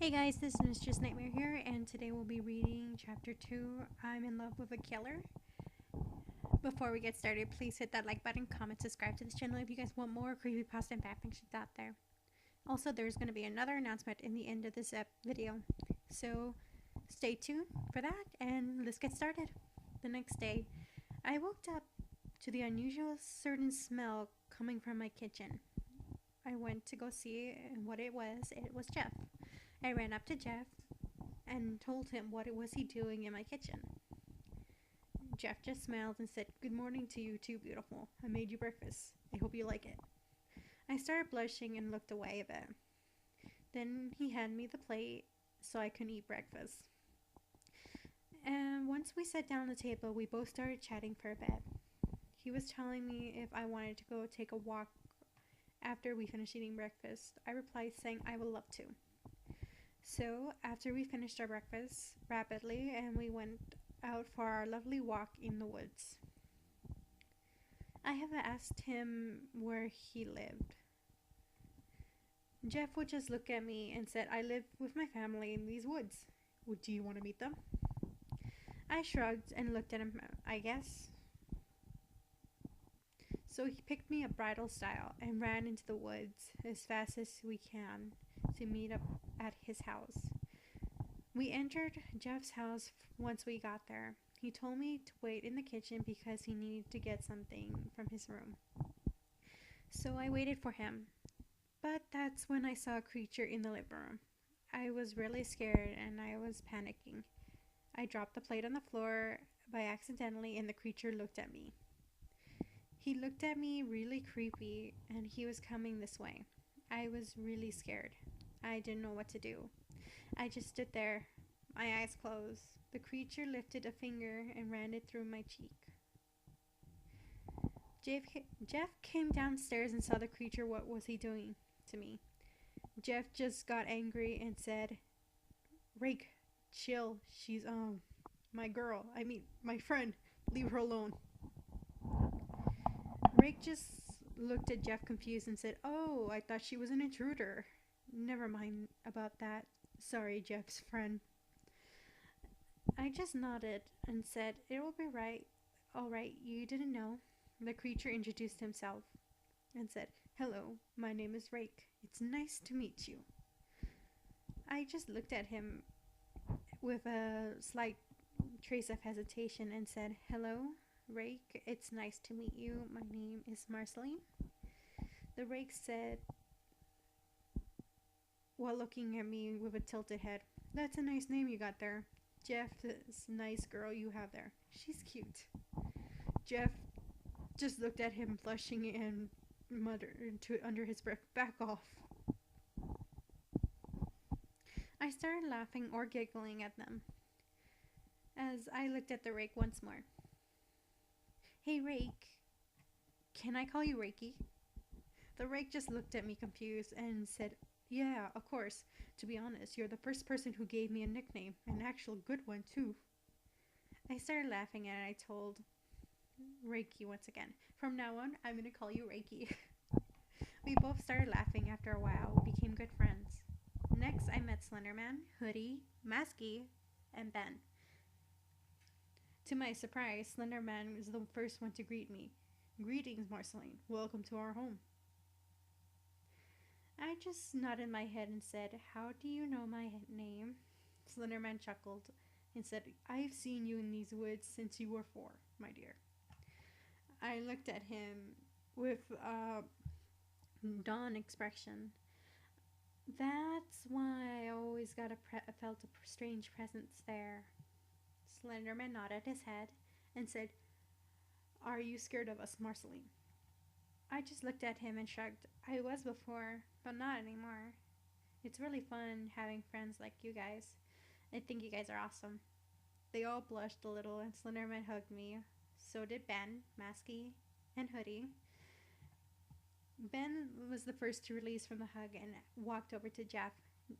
Hey guys, this is Mistress Nightmare here, and today we'll be reading Chapter 2, I'm in Love with a Killer. Before we get started, please hit that like button, comment, subscribe to this channel if you guys want more creepypasta and fanfictions out there. Also, there's going to be another announcement in the end of this video, so stay tuned for that, and let's get started. The next day, I woke up to the unusual certain smell coming from my kitchen. I went to go see what it was. It was Jeff. I ran up to Jeff and told him what it was he doing in my kitchen. Jeff just smiled and said, "Good morning to you too, beautiful. I made you breakfast. I hope you like it." I started blushing and looked away a bit. Then he handed me the plate so I could eat breakfast. And once we sat down at the table, we both started chatting for a bit. He was telling me if I wanted to go take a walk after we finished eating breakfast. I replied saying I would love to. So, after we finished our breakfast rapidly and we went out for our lovely walk in the woods. I have asked him where he lived. Jeff would just look at me and said, "I live with my family in these woods. Do you want to meet them?" I shrugged and looked at him, I guess. So he picked me up bridal style and ran into the woods as fast as we can to meet up at his house. We entered Jeff's house once we got there. He told me to wait in the kitchen because he needed to get something from his room. So I waited for him. But that's when I saw a creature in the living room. I was really scared and I was panicking. I dropped the plate on the floor by accidentally and the creature looked at me. He looked at me really creepy and he was coming this way. I was really scared. I didn't know what to do. I just stood there, my eyes closed. The creature lifted a finger and ran it through my cheek. Jeff came downstairs and saw the creature. What was he doing to me? Jeff just got angry and said, "Rake, chill. She's, my girl. I mean, my friend. Leave her alone." Rake just looked at Jeff confused and said, "Oh, I thought she was an intruder. Never mind about that. Sorry, Jeff's friend." I just nodded and said, "It will be right. All right, you didn't know." The creature introduced himself and said, "Hello, my name is Rake. It's nice to meet you." I just looked at him with a slight trace of hesitation and said, "Hello, Rake. It's nice to meet you. My name is Marceline." The Rake said, while looking at me with a tilted head, "That's a nice name you got there. Jeff, this nice girl you have there. She's cute." Jeff just looked at him, blushing, and muttered to under his breath, "Back off." I started laughing or giggling at them as I looked at the Rake once more. "Hey, Rake. Can I call you Reiki?" The Rake just looked at me confused and said, "Yeah, of course. To be honest, you're the first person who gave me a nickname, an actual good one, too." I started laughing and I told Reiki once again, "From now on, I'm going to call you Reiki." We both started laughing. After a while, we became good friends. Next, I met Slenderman, Hoodie, Masky, and Ben. To my surprise, Slenderman was the first one to greet me. "Greetings, Marceline. Welcome to our home." I just nodded my head and said, "How do you know my name?" Slenderman chuckled and said, "I've seen you in these woods since you were 4, my dear." I looked at him with a dawn expression. "That's why I always felt a strange presence there." Slenderman nodded his head and said, "Are you scared of us, Marceline?" I just looked at him and shrugged. I was before, but not anymore. It's really fun having friends like you guys. I think you guys are awesome. They all blushed a little and Slenderman hugged me. So did Ben, Masky, and Hoodie. Ben was the first to release from the hug and walked over to Jeff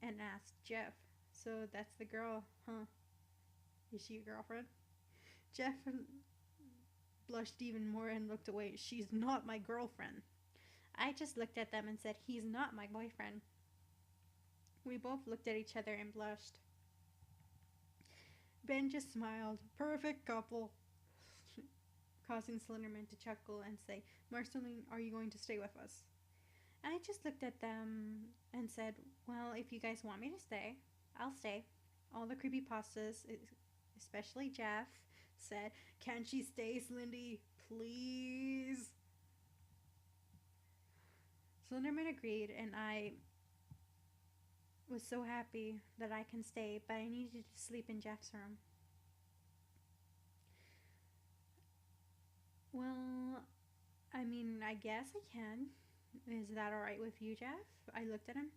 and asked, "Jeff, so that's the girl, huh? Is she your girlfriend?" Jeff blushed even more and looked away. "She's not my girlfriend." I just looked at them and said, "He's not my boyfriend." We both looked at each other and blushed. Ben just smiled. Perfect couple. Causing Slenderman to chuckle and say, Marceline, are you going to stay with us? I just looked at them and said, well, if you guys want me to stay, I'll stay. All the creepypastas, especially Jeff, said, can't she stay, Slendy? Please? Slenderman agreed, and I was so happy that I can stay, but I needed to sleep in Jeff's room. Well, I mean, I guess I can. Is that alright with you, Jeff? I looked at him.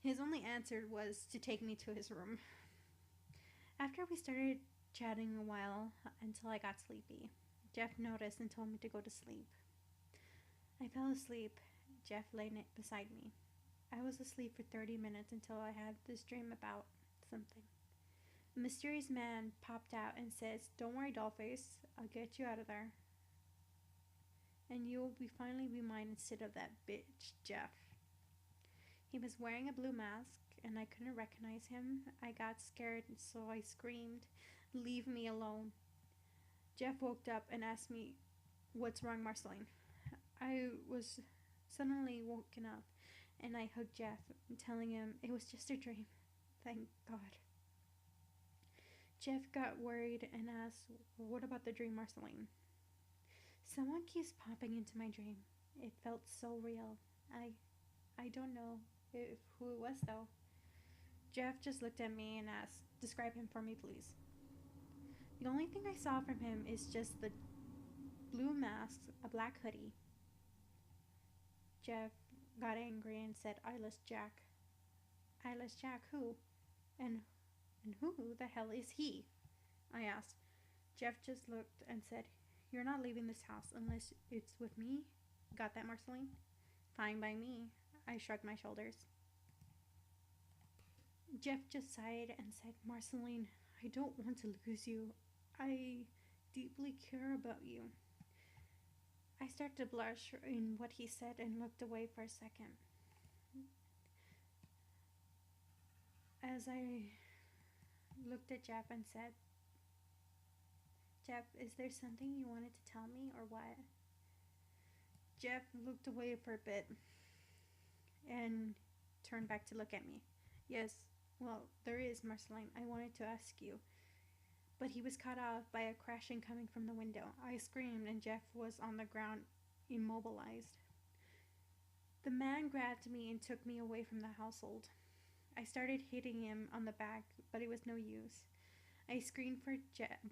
His only answer was to take me to his room. After we started chatting a while until I got sleepy, Jeff noticed and told me to go to sleep. I fell asleep. Jeff lay beside me. I was asleep for 30 minutes until I had this dream about something. A mysterious man popped out and says, don't worry, Dollface, I'll get you out of there. And you will finally be mine instead of that bitch, Jeff. He was wearing a blue mask, and I couldn't recognize him. I got scared, so I screamed, leave me alone. Jeff woke up and asked me, what's wrong, Marceline? I was suddenly woken up, and I hugged Jeff, telling him it was just a dream. Thank God. Jeff got worried and asked, what about the dream, Marceline? Someone keeps popping into my dream. It felt so real. I don't know who it was, though. Jeff just looked at me and asked, describe him for me, please. The only thing I saw from him is just the blue mask, a black hoodie. Jeff got angry and said, Eyeless Jack. Eyeless Jack, who? And who the hell is he? I asked. Jeff just looked and said, you're not leaving this house unless it's with me. Got that, Marceline? Fine by me. I shrugged my shoulders. Jeff just sighed and said, Marceline, I don't want to lose you. I deeply care about you. I started to blush in what he said and looked away for a second. As I looked at Jeff and said, Jeff, is there something you wanted to tell me or what? Jeff looked away for a bit and turned back to look at me. Yes, well, there is, Marceline. I wanted to ask you. But he was cut off by a crashing coming from the window. I screamed and Jeff was on the ground, immobilized. The man grabbed me and took me away from the household. I started hitting him on the back, but it was no use. I screamed for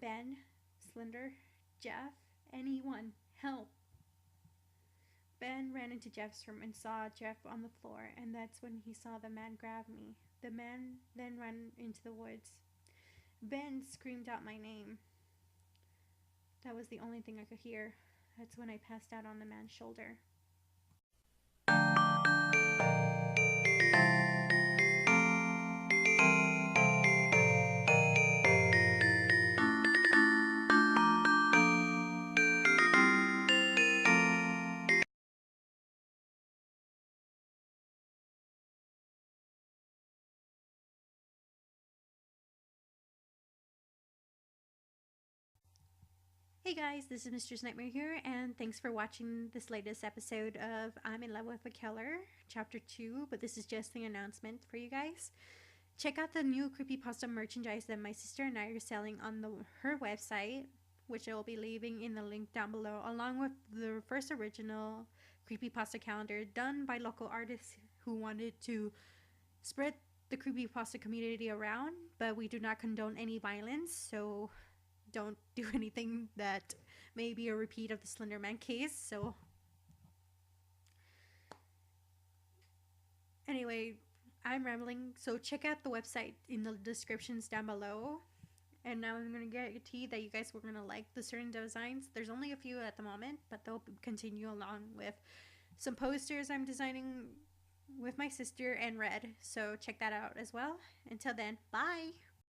Ben, Slender, Jeff, anyone, help. Ben ran into Jeff's room and saw Jeff on the floor, and that's when he saw the man grab me. The man then ran into the woods. Ben screamed out my name. That was the only thing I could hear. That's when I passed out on the man's shoulder. Hey guys, this is Mistress Nightmare here, and thanks for watching this latest episode of I'm in Love with a Killer, Chapter 2, but this is just an announcement for you guys. Check out the new creepypasta merchandise that my sister and I are selling on her website, which I will be leaving in the link down below, along with the first original creepypasta calendar done by local artists who wanted to spread the creepypasta community around, but we do not condone any violence, so don't do anything that may be a repeat of the Slenderman case. So anyway, I'm rambling, so check out the website in the descriptions down below. And now I'm going to guarantee that you guys were going to like the certain designs. There's only a few at the moment, but they'll continue along with some posters I'm designing with my sister and Red. So check that out as well. Until then, bye!